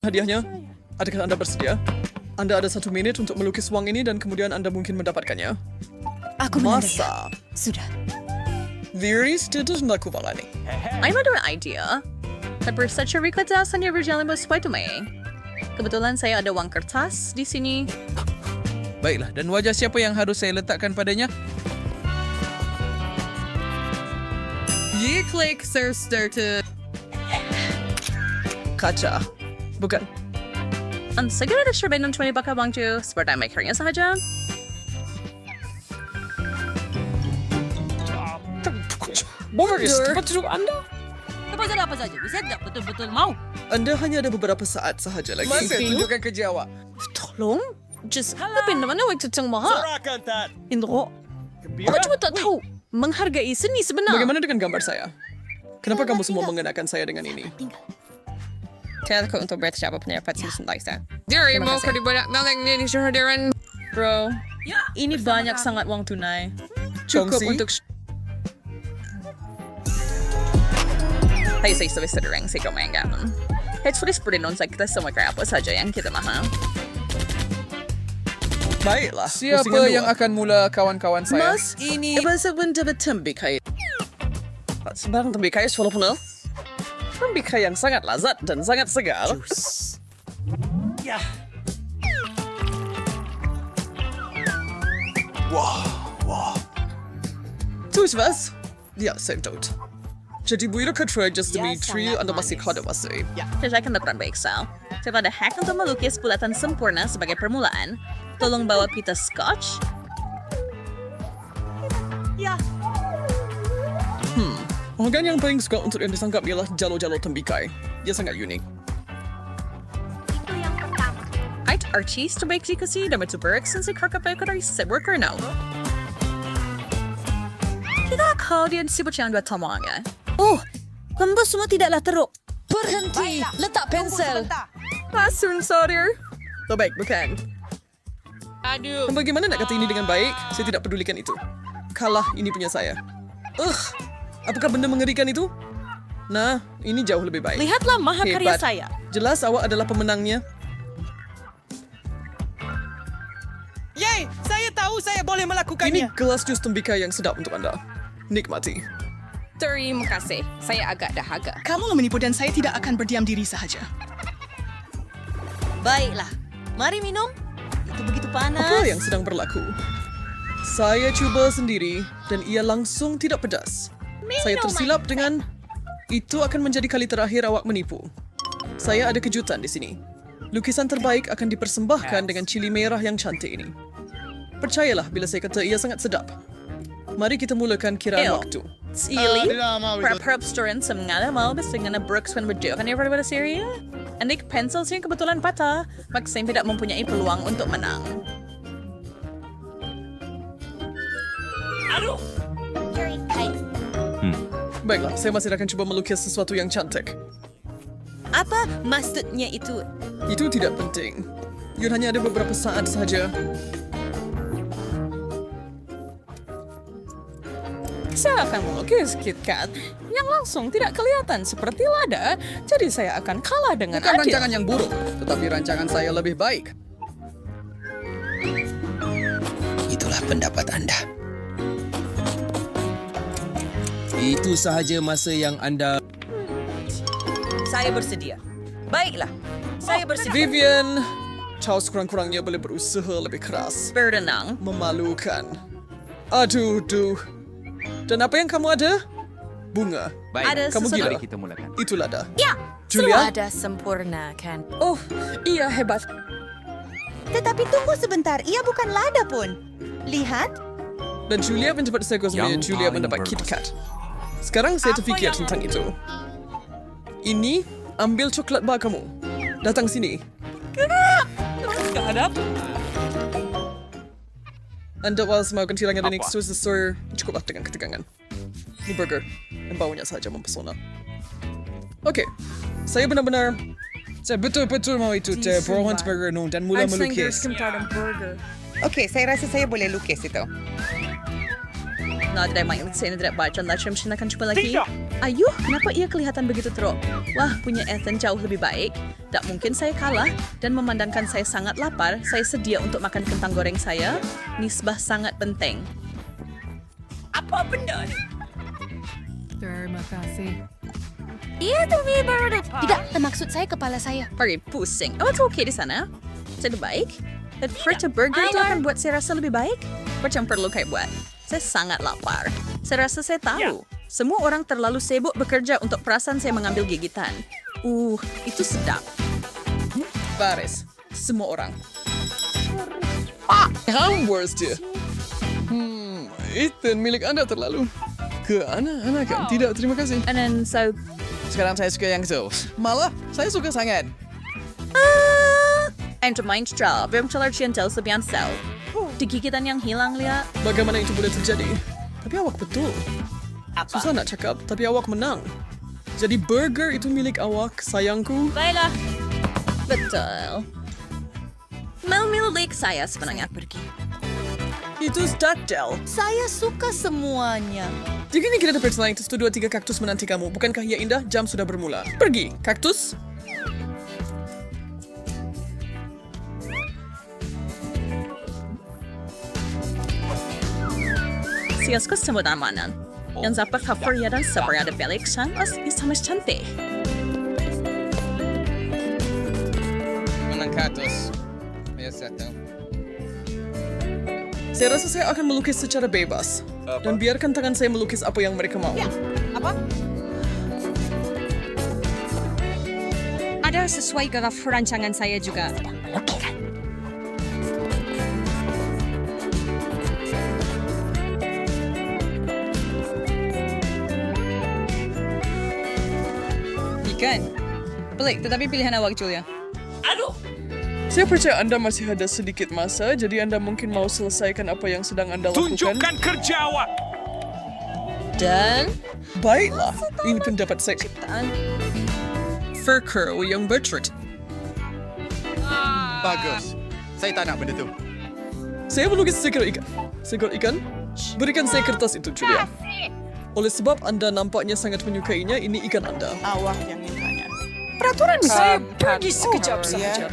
Hadiahnya, adakah Anda bersedia? Anda ada 1 menit untuk melukis wang ini dan kemudian Anda mungkin mendapatkannya. Aku menandai. Masa? Sudah. Viris tidak melakukan ini. I'm ada an idea. Tapi secara kertas hanya berjalan sesuai tu may. Kebetulan saya ada wang kertas di sini. Baiklah, dan wajah siapa yang harus saya letakkan padanya? You click sir started. Kaca. Bukan. Ang segera ada syarabay ng 20 baka bang ju. Seperti may karinya sahaja. Boris, tempat duduk Anda. Apa saja? Bisa tidak betul-betul mau? Anda hanya ada beberapa saat sahaja lagi. Masa tunjukkan kerja awak. Tolong? Just tapi naman na wag tutang maha. Indro. Ako cuma tak tahu menghargai seni sebenar. Bagaimana dengan gambar saya? Kenapa kamu semua mengenakan saya dengan ini? Kaya ko untuk bersiapa pendapat sendiri saya. Dari mau ka dibadak nalang ni syahadaran. Bro, ini banyak sangat wang tunai. Cukup Kongsi? untuk Tayo sa isa-isa rin sa ikaw mayang gano'n. Headspace pa rin nun sa kita sa mga apa saja yang kita mahal. Baiklah. Siapa pusingan yang dua. akan mula kawan-kawan saya? Mas, ini... Bahasa benda bertembikay. Sebarang tembikay, walaupun tembikay yang sangat lazat dan sangat segar. Tuh, was? Ja, sehr tot. Jadi buyurun ke Trajas Dimitri, Anda masih kada masih. Saya akan lakukan baik, Sal. Saya pada hack untuk melukis bulatan sempurna sebagai permulaan. Tolong bawa pita scotch. Organ yang paling suka untuk yang disangkap ialah jalo-jalo tembikai. Dia sangat unik. Kahit artist terbaik di kasi dapat berk since kakapay ko dari sa worker now. Kita kau dia disebut yang dua tamangnya. Oh, kamu semua tidaklah teruk. Berhenti. Letak pensel. Pasun, sorry. Terbaik, bukan? Aduh. Bagaimana nak kata ini dengan baik? Saya tidak pedulikan itu. Kalah, ini punya saya. Apakah benda mengerikan itu? Nah, ini jauh lebih baik. Lihatlah mahakarya Hebat. saya. Jelas awak adalah pemenangnya. Yay! Saya tahu saya boleh Ini melakukannya. gelas jus tembikar yang sedap untuk Anda. Nikmati. Terima kasih. Saya agak dahaga. Kamu menipu dan saya tidak akan berdiam diri sahaja. Baiklah. Mari minum. Itu begitu panas. Apa yang sedang berlaku? Saya cuba sendiri dan ia langsung tidak pedas. Saya tersilap dengan... Itu akan menjadi kali terakhir awak menipu. Saya ada kejutan di sini. Lukisan terbaik akan dipersembahkan dengan cili merah yang cantik ini. Percayalah bila saya kata ia sangat sedap. Mari kita mulakan kiraan Ew. waktu. Ili, perap student sa mga alam basta nga na Brooks when berjo kan never pada Syria. Andik pencil siya kebetulan patah, maksim tidak mempunyai peluang untuk menang. Baiklah, saya masih akan coba melukis sesuatu yang cantik. Apa maksudnya itu? Itu tidak penting. Yun hanya ada beberapa saat saja. Saya akan melukis KitKat yang langsung tidak kelihatan seperti lada, jadi saya akan kalah dengan Bukan adil. rancangan yang buruk, tetapi rancangan saya lebih baik. Itulah pendapat Anda. Itu sahaja masa yang Anda... Saya bersedia. Baiklah. Saya bersedia. Vivian, kau sekurang-kurangnya boleh berusaha lebih keras. Berdenang. Memalukan. Aduh, duh. Dan apa yang kamu ada? Bunga. Ada Kamu sesuatu. gila. kita mulakan. Itu lada. Ya, Julia? ada sempurna kan. Oh, iya hebat. Tetapi tunggu sebentar, ia bukan lada pun. Lihat, Dan Julia mendapat saya sebenarnya Yang Julia paling mendapat bagus. KitKat. Sekarang saya terfikir tentang itu. Ini, ambil coklat bar kamu. Datang sini. Hadap. Anda was mau kehilangan dan exposure cukuplah dengan ketegangan. Ini burger. Dan baunya saja mempesona. Okey. Saya benar-benar... Saya betul-betul mau itu Brohan's Burger nun dan mula melukis. Okey, saya rasa saya boleh lukis itu. Nah, tidak main saya tidak baca, nak macam sini akan cuba lagi. Ayuh, kenapa ia kelihatan begitu teruk? Wah, punya Ethan jauh lebih baik. Tak mungkin saya kalah. Dan memandangkan saya sangat lapar, saya sedia untuk makan kentang goreng saya. Nisbah sangat penting. Terima kasih. Iya, tumi baru. Tidak, maksud saya kepala saya. Pergi pusing. Oh, itu okey di sana. Sudah baik. Dan Furta Burger itu akan buat saya rasa lebih baik. Macam perlu kayak buat. Saya sangat lapar. Saya rasa saya tahu. Semua orang terlalu sibuk bekerja untuk perasaan saya mengambil gigitan. Itu sedap. Baris. Semua orang. Yang worst dia. Ethan, milik Anda terlalu keanak-anakan. Tidak, terima kasih. And then so, Sekarang saya suka yang itu. Malah, saya suka sangat. Enter mind trial. Bermcelar cientel sebian sel. Di gigitan yang hilang, lihat. Bagaimana itu boleh terjadi? Tapi awak betul. Susah nak cakap, tapi awak menang. Jadi burger itu milik awak, sayangku. Baiklah. Betul. Mau milik saya sebenarnya. Itu Startel. Saya suka semuanya. Jika ini kita dapat selain 1, 2, 3 kaktus menanti kamu. Bukankah ia indah? Jam sudah bermula. Pergi, kaktus. Siasku semua amanan. Yang dapat favorit dan sabar ada balik sangat sama cantik. Menang katus. Biasa tahu. Saya rasa saya akan melukis secara bebas. Dan biarkan tangan saya melukis apa yang mereka mau. Ada sesuai dengan perancangan saya juga. Ikan. Pelik, tetapi pilihan awak, Julia. Saya percaya Anda masih ada sedikit masa, jadi Anda mungkin mau selesaikan apa yang sedang Anda lakukan. Tunjukkan kerja awak. Dan Baiklah, ini pendapat saya. Fur curl yang bertreat. Bagus. Saya tak nak benda tu. Saya melukis seekor ikan. Seekor ikan? Berikan saya kertas itu, Julia. Oleh sebab Anda nampaknya sangat menyukainya, ini ikan Anda. Awak yang mintanya. Peraturan saya pergi sekejap saja.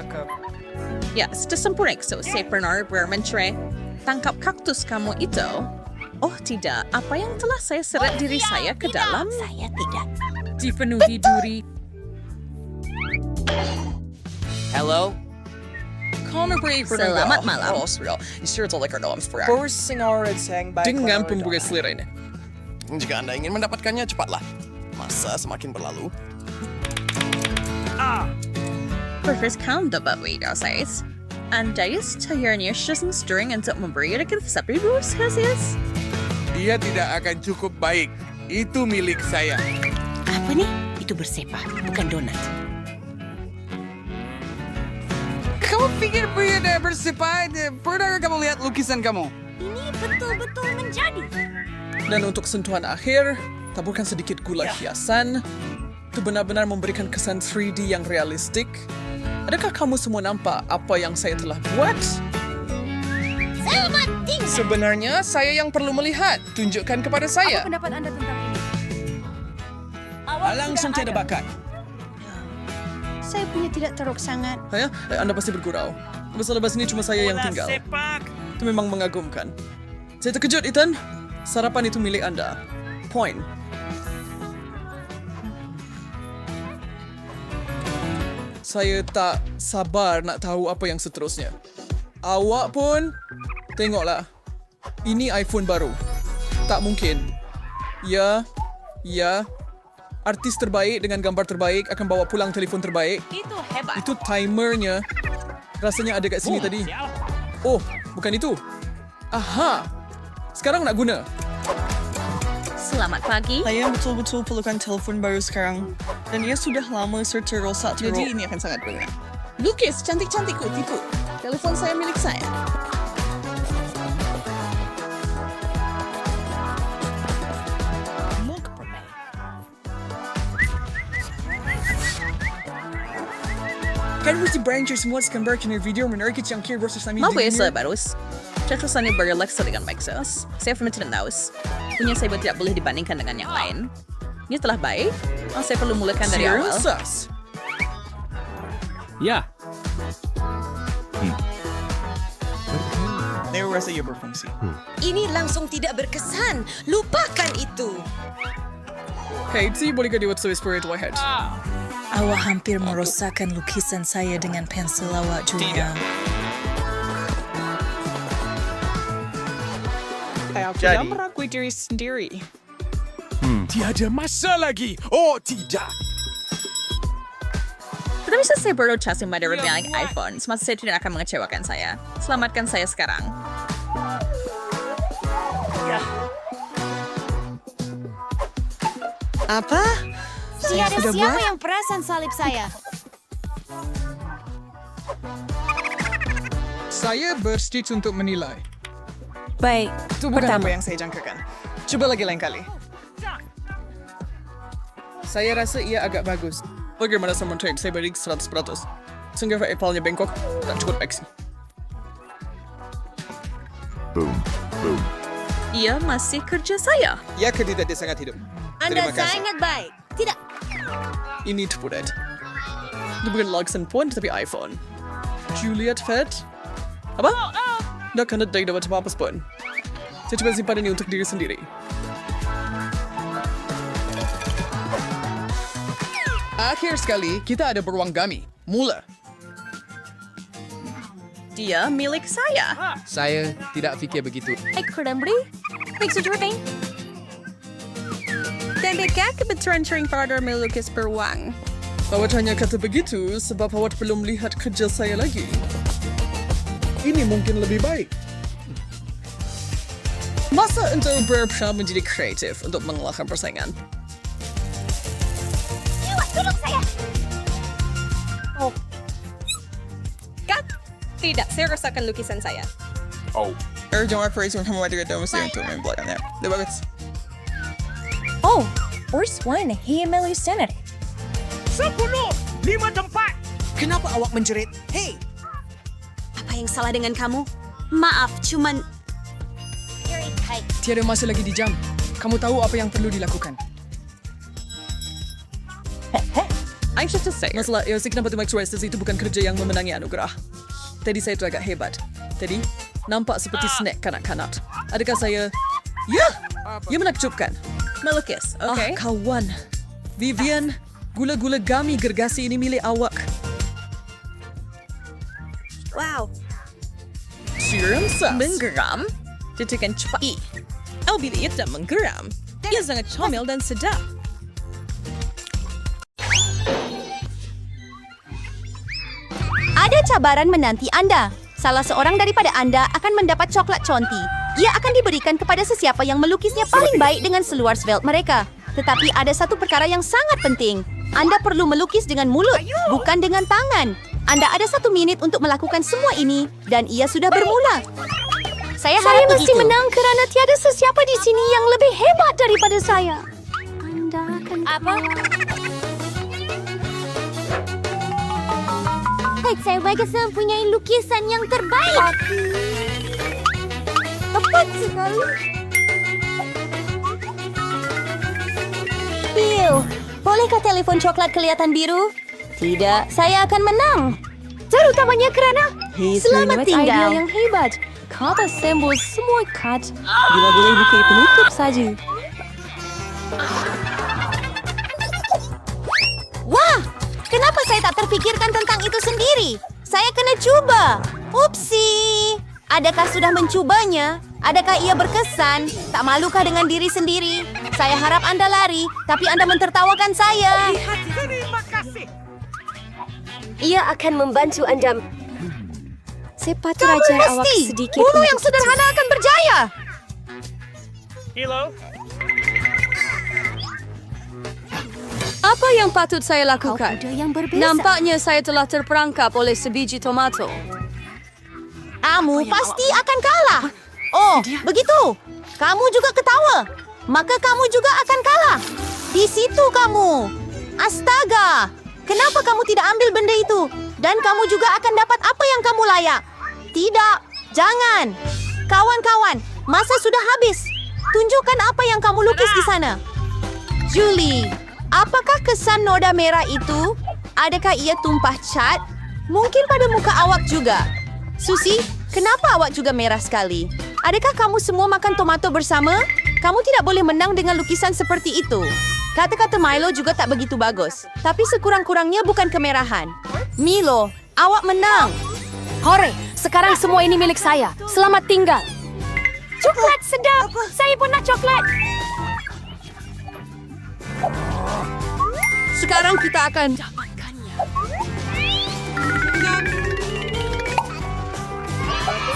ya, sudah sempurna. So, saya pernah bermentre. Tangkap kaktus kamu itu. Oh tidak, apa yang telah saya seret diri saya ke dalam? Saya tidak. Dipenuhi duri. Hello? Selamat malam. Dengan pembuka selera ini. Jika Anda ingin mendapatkannya, cepatlah. Masa semakin berlalu. Perkers kaum dapat wida size. Andai setayarnya season stirring untuk memberikan sapi Celsius. Dia tidak akan cukup baik. Itu milik saya. Apa nih? Itu bersepah, bukan donat. Kamu pikir dia bersepah? Pernah kamu lihat lukisan kamu? Ini betul-betul menjadi. Dan untuk sentuhan akhir, taburkan sedikit gula hiasan. Itu benar-benar memberikan kesan 3D yang realistik. Adakah kamu semua nampak apa yang saya telah buat? Selamat tinggal. Sebenarnya saya yang perlu melihat. Tunjukkan kepada saya. Apa pendapat Anda tentang ini? Langsung tiada bakat. Saya punya tidak teruk sangat. Hanya, Anda pasti bergurau. Lepas ini cuma saya yang tinggal. Itu memang mengagumkan. Saya terkejut, Ethan. Sarapan itu milik Anda. Point. Saya tak sabar nak tahu apa yang seterusnya. Awak pun, tengoklah. Ini iPhone baru. Tak mungkin. Ya. Artis terbaik dengan gambar terbaik akan bawa pulang telefon terbaik. Itu hebat. Itu timernya. Rasanya ada kat sini tadi. Oh, bukan itu. Aha. Sekarang nak guna. Selamat pagi. Saya betul-betul perlukan telefon baru sekarang. Dan ia sudah lama serta rosak teruk. Jadi ini akan sangat berguna. Lukis cantik-cantikku, tipu. Telepon saya milik saya. Kan mesti branches semua gambar kena video menarik yang kira versus kami Mau saya barus. Catatannya berlek dengan Maxos. Saya pernah tidak tahu. Punya saya tidak boleh dibandingkan dengan yang lain. Ini telah baik. Saya perlu mulakan dari Serum awal. sus. Ya, Saya rasa ia berfungsi. Ini langsung tidak berkesan. Lupakan itu. Katie, bolehkah dibuat Swiss Spirit Whitehead? Awak hampir merosakkan lukisan saya dengan pensil awak juga. Saya tidak meragui diri sendiri. Tiada masa lagi. Oh, tidak. Tetapi saya baru casing pada reviewing iPhone. Semasa saya tidak akan mengecewakan saya. Selamatkan saya sekarang. Apa? Tiada siapa yang perasan salib saya. Saya bersetuju untuk menilai. Baik. Itu bukan apa yang saya jangkakan. Coba lagi lain kali. Saya rasa ia agak bagus. Bagaimana sama trade? Saya beri 100%. Sehingga Apple-nya bengkok, tak cukup aksi. Ia masih kerja saya. Ya, tidak dia sangat hidup. Anda Terima kasih. sangat baik. Tidak. Ini tepudet. Itu bukan Luxon pun, tetapi iPhone. Juliet Fed? Apa? Nak kena tidak dapat apa-apa pun. Saya coba simpan ini untuk diri sendiri. Akhir sekali, kita ada beruang gami. Mula. Dia milik saya. saya tidak fikir begitu. Kurang beri. Maksud Jordan. Dan beka kebetulan sering pada melukis beruang. Awak hanya kata begitu sebab awak belum lihat kerja saya lagi. Ini mungkin lebih baik. Masa untuk berusaha menjadi kreatif untuk mengalahkan persaingan. Tolong saya. Kat? Tidak, saya rasakan lukisan saya. Jangan operasi sama wadah domisi untuk main belakangnya. Dia bagus. Oh, Urs one, he melusinat. Kenapa awak menjerit? Hei, Apa yang salah dengan kamu? Maaf, cuman... Very tight. Tiada masa lagi di jam. Kamu tahu apa yang perlu dilakukan. I'm just to say. Masalah AOC kenapa tu Max Resistance itu bukan kerja yang memenangi anugerah. Tadi saya itu agak hebat. Tadi nampak seperti snack kanak-kanak. Adakah saya... Ya! Ia menakjubkan. Melukis, oke? Kawan. Vivian, gula-gula gami gergasi ini milik awak. Wow. Serum sus. Menggeram? Tekan cepat. Oh, bila ia tak menggeram, ia sangat comel dan sedap. Ada cabaran menanti Anda. Salah seorang daripada Anda akan mendapat coklat conti. Ia akan diberikan kepada sesiapa yang melukisnya paling baik dengan seluar svelte mereka. Tetapi ada satu perkara yang sangat penting. Anda perlu melukis dengan mulut, bukan dengan tangan. Anda ada 1 minit untuk melakukan semua ini, dan ia sudah bermula. Saya harap mesti begitu. menang kerana tiada sesiapa di sini yang lebih hebat daripada saya. Anda akan apa? Baik, saya bagus mempunyai lukisan yang terbaik. Tepat sekali. Bill, bolehkah telepon coklat kelihatan biru? Tidak, saya akan menang. Terutamanya kerana Selamat tinggal. yang hebat. Kata sembol semua kat. Bila boleh buka penutup saja. Wah, kenapa saya tak terfikirkan tentang itu sendiri? Saya kena cuba. Upsi. Adakah sudah mencubanya? Adakah ia berkesan? Tak malukah dengan diri sendiri? Saya harap Anda lari, tapi Anda mentertawakan saya. Ia akan membantu Anda. Sepatu ajar awak Mesti, sedikit bulu untuk yang sederhana akan berjaya. Apa yang patut saya lakukan? Ada yang berbeza. Nampaknya saya telah terperangkap oleh sebiji tomato. Kamu pasti akan kalah. Oh, begitu. Kamu juga ketawa. Maka kamu juga akan kalah. Di situ kamu. Astaga. Kenapa kamu tidak ambil benda itu? Dan kamu juga akan dapat apa yang kamu layak. Tidak. Jangan. Kawan-kawan, masa sudah habis. Tunjukkan apa yang kamu lukis di sana. Julie, apakah kesan noda merah itu? Adakah ia tumpah cat? Mungkin pada muka awak juga. Susi, kenapa awak juga merah sekali? Adakah kamu semua makan tomato bersama? Kamu tidak boleh menang dengan lukisan seperti itu. Kata-kata Milo juga tak begitu bagus. Tapi sekurang-kurangnya bukan kemerahan. Milo, awak menang. Hore, sekarang semua ini milik saya. Selamat tinggal. Coklat sedap. Saya pun nak coklat. Sekarang kita akan...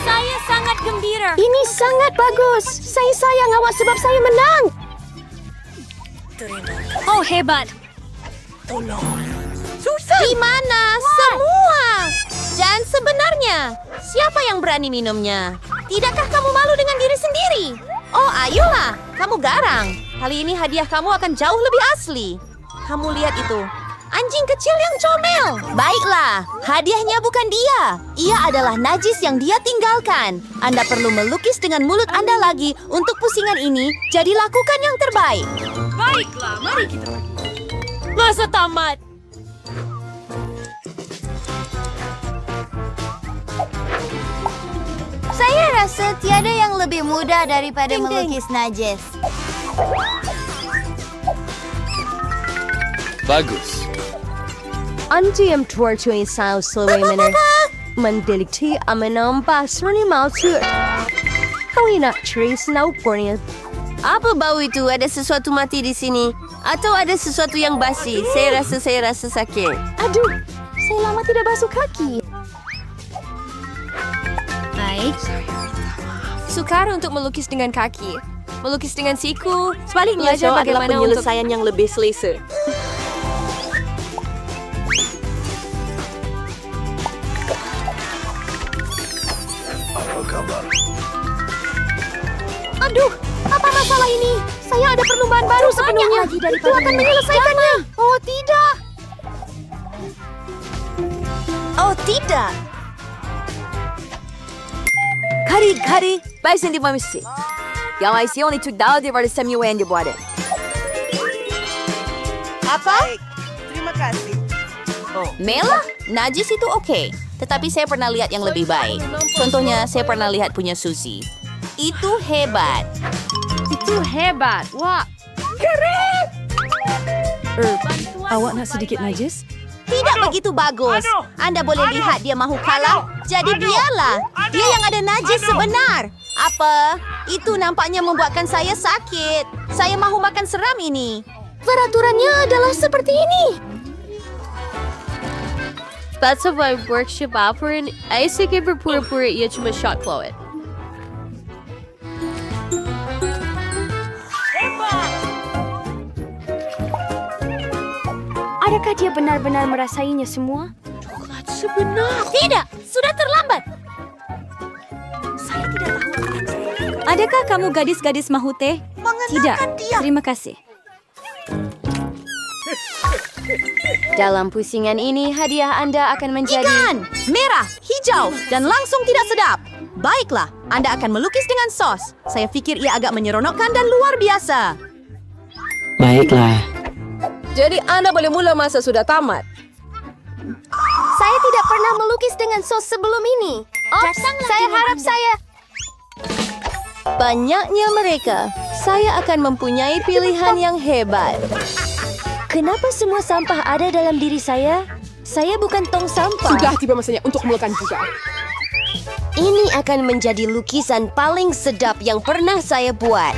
Saya sangat gembira. Ini sangat bagus. Saya sayang awak sebab saya menang. Oh, hebat. Di mana semua? Dan sebenarnya, siapa yang berani minumnya? Tidakkah kamu malu dengan diri sendiri? Oh, ayolah. Kamu garang. Kali ini hadiah kamu akan jauh lebih asli. Kamu lihat itu. Anjing kecil yang comel. Baiklah, hadiahnya bukan dia. Ia adalah najis yang dia tinggalkan. Anda perlu melukis dengan mulut Anda lagi untuk pusingan ini. Jadi lakukan yang terbaik. Baiklah, mari kita pergi. Masa tamat. Saya rasa tiada yang lebih mudah daripada melukis najis. Bagus. Anti yang tuar-tuar sao selawai mener. Mendelikti amenampak serani maltur. Kau nak trace na ukurnya. Apa bau itu? Ada sesuatu mati di sini? Atau ada sesuatu yang basi? Saya rasa sakit. Aduh, saya lama tidak basuh kaki. Baik. Sukar untuk melukis dengan kaki. Melukis dengan siku. Sebaliknya, Belajar adalah bagaimana penyelesaian yang lebih selesa. Aduh, apa masalah ini? Saya ada perlombaan baru sepenuhnya. Itu akan menyelesaikannya. Oh, tidak. Oh, tidak. Kari, baik di mamisi. Yang IC only took down di pada semua yang dibuat. Apa? Terima kasih. Mela, najis itu oke. Tetapi saya pernah lihat yang lebih baik. Contohnya, saya pernah lihat punya Susi. Itu hebat. Wah. Keren. Awak nak sedikit najis? Tidak begitu bagus. Anda boleh lihat dia mahu kalah. Jadi biarlah. Dia yang ada najis sebenar. Apa? Itu nampaknya membuatkan saya sakit. Saya mahu makan seram ini. Peraturannya adalah seperti ini. That's why workshop operin. Ay sige berpura-pura ia cuma shot Chloe. Adakah dia benar-benar merasainya semua? Coklat sebenar. Tidak, sudah terlambat. Saya tidak tahu. Adakah kamu gadis-gadis mahu teh? Tidak. Terima kasih. Dalam pusingan ini, hadiah Anda akan menjadi... Ikan! Merah, hijau, dan langsung tidak sedap. Baiklah, Anda akan melukis dengan sos. Saya pikir ia agak menyeronokkan dan luar biasa. Baiklah. Jadi Anda boleh mula masa sudah tamat. Saya tidak pernah melukis dengan sos sebelum ini. Saya harap saya... Banyaknya mereka. Saya akan mempunyai pilihan yang hebat. Kenapa semua sampah ada dalam diri saya? Saya bukan tong sampah. Sudah tiba masanya untuk mulakan juga. Ini akan menjadi lukisan paling sedap yang pernah saya buat.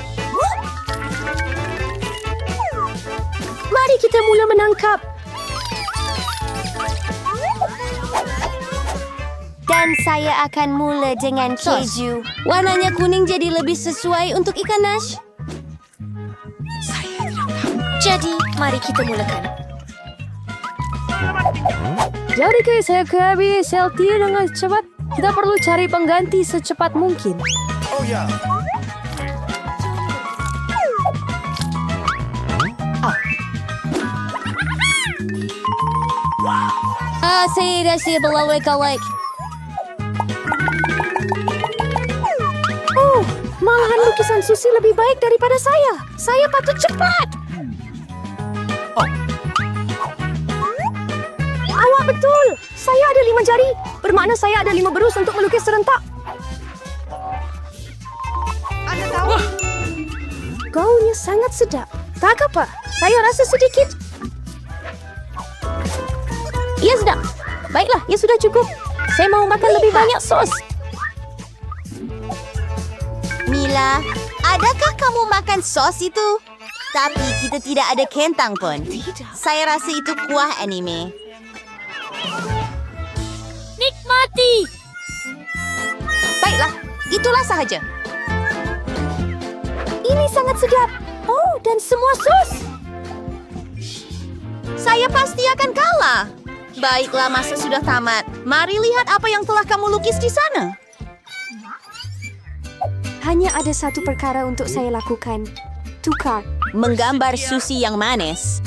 Mari kita mula menangkap. Dan saya akan mula dengan keju. Warnanya kuning jadi lebih sesuai untuk ikan nash. Jadi, mari kita mulakan. Jadi saya kehabis selti dengan cepat. Kita perlu cari pengganti secepat mungkin. Oh ya. Saya rasa belalai-kalai. Malahan lukisan Susi lebih baik daripada saya. Saya patut cepat. Awak betul. Saya ada 5 jari. Bermakna saya ada 5 berus untuk melukis serentak. Anda tahu? Gaunnya sangat sedap. Tak apa. Saya rasa sedikit. Ia sedap. Baiklah, ia sudah cukup. Saya mau makan lebih banyak sos. Mila, adakah kamu makan sos itu? Tapi kita tidak ada kentang pun. Saya rasa itu kuah anime. Nikmati. Baiklah, itulah sahaja. Ini sangat sedap. Oh, dan semua sos. Saya pasti akan kalah. Baiklah, masa sudah tamat. Mari lihat apa yang telah kamu lukis di sana. Hanya ada satu perkara untuk saya lakukan. Tukar. Menggambar sushi yang manis.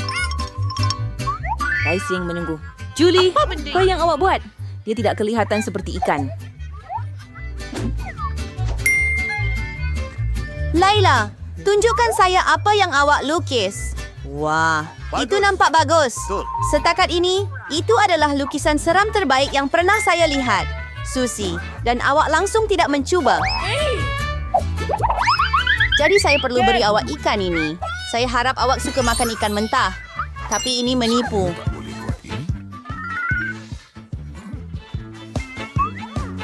Kaising menunggu. Julie, apa yang awak buat? Dia tidak kelihatan seperti ikan. Laila, tunjukkan saya apa yang awak lukis. Wah, itu nampak bagus. Setakat ini, itu adalah lukisan seram terbaik yang pernah saya lihat. Sushi, dan awak langsung tidak mencuba. Jadi saya perlu beri awak ikan ini. Saya harap awak suka makan ikan mentah. Tapi ini menipu.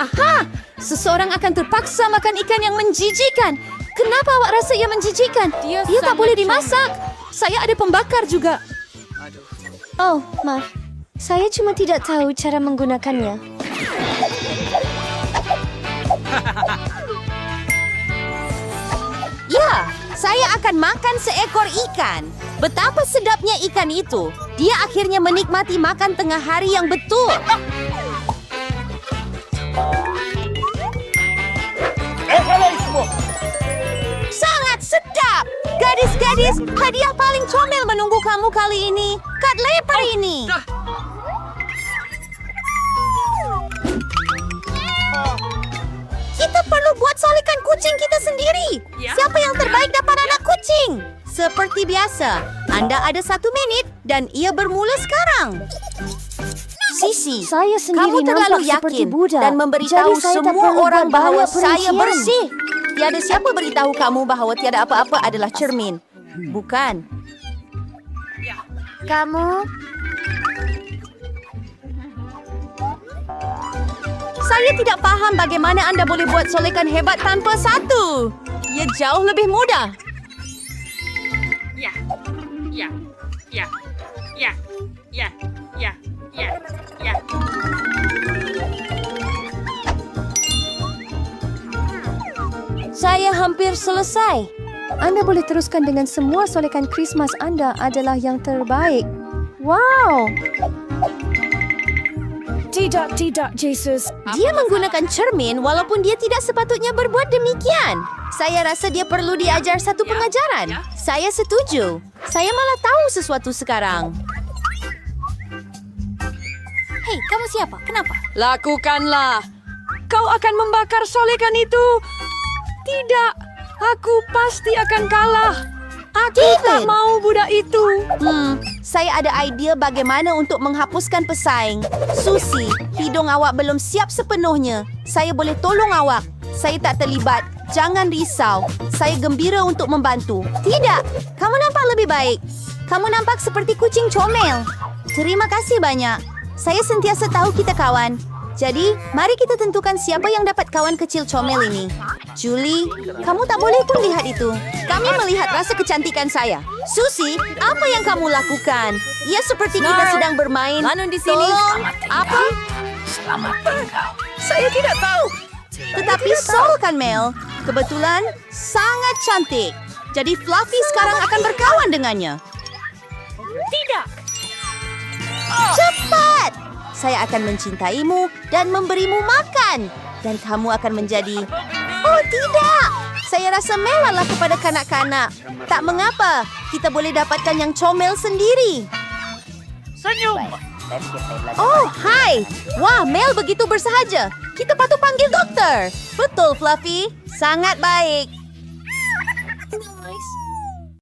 Aha! Seseorang akan terpaksa makan ikan yang menjijikan. Kenapa awak rasa ia menjijikan? Ia tak boleh dimasak. Saya ada pembakar juga. Oh, maaf. Saya cuma tidak tahu cara menggunakannya. Ya, saya akan makan seekor ikan. Betapa sedapnya ikan itu. Dia akhirnya menikmati makan tengah hari yang betul. Sangat sedap. Gadis-gadis, hadiah paling comel menunggu kamu kali ini. Kat leper ini. Kita perlu buat solikan kucing kita sendiri. Siapa yang terbaik dapat anak kucing? Seperti biasa, Anda ada 1 menit dan ia bermula sekarang. Sisi, Saya sendiri kamu terlalu nampak seperti yakin Buddha. dan memberitahu Jadi saya tak semua perlu orang buat bahawa banyak saya perincian. bersih. Tiada siapa beritahu kamu bahawa tiada apa-apa adalah cermin. Bukan. Kamu? Saya tidak paham bagaimana Anda boleh buat solekan hebat tanpa satu. Ia jauh lebih mudah. Saya hampir selesai. Anda boleh teruskan dengan semua solekan Krismas Anda adalah yang terbaik. Wow! Tidak, Jesus. Dia menggunakan cermin walaupun dia tidak sepatutnya berbuat demikian. Saya rasa dia perlu diajar satu pengajaran. Saya setuju. Saya malah tahu sesuatu sekarang. Hei, kamu siapa? Kenapa? Lakukanlah. Kau akan membakar solekan itu. Tidak, aku pasti akan kalah. Aku tak mau budak itu. Saya ada idea bagaimana untuk menghapuskan pesaing. Susi, hidung awak belum siap sepenuhnya. Saya boleh tolong awak. Saya tak terlibat. Jangan risau. Saya gembira untuk membantu. Tidak, kamu nampak lebih baik. Kamu nampak seperti kucing comel. Terima kasih banyak. Saya sentiasa tahu kita kawan. Jadi, mari kita tentukan siapa yang dapat kawan kecil comel ini. Julie, kamu tak boleh pun lihat itu. Kami melihat rasa kecantikan saya. Susi, apa yang kamu lakukan? Ia seperti kita sedang bermain. Lanun di sini. Tolong, apa? Saya tidak tahu. Tetapi Sol kan, Mel? Kebetulan sangat cantik. Jadi Fluffy sekarang akan berkawan dengannya. Tidak. Cepat! Saya akan mencintaimu dan memberimu makan. Dan kamu akan menjadi... Oh, tidak! Saya rasa melalah kepada kanak-kanak. Tak mengapa, kita boleh dapatkan yang comel sendiri. Oh, hai! Wah, Mel begitu bersahaja. Kita patut panggil dokter. Betul, Fluffy. Sangat baik.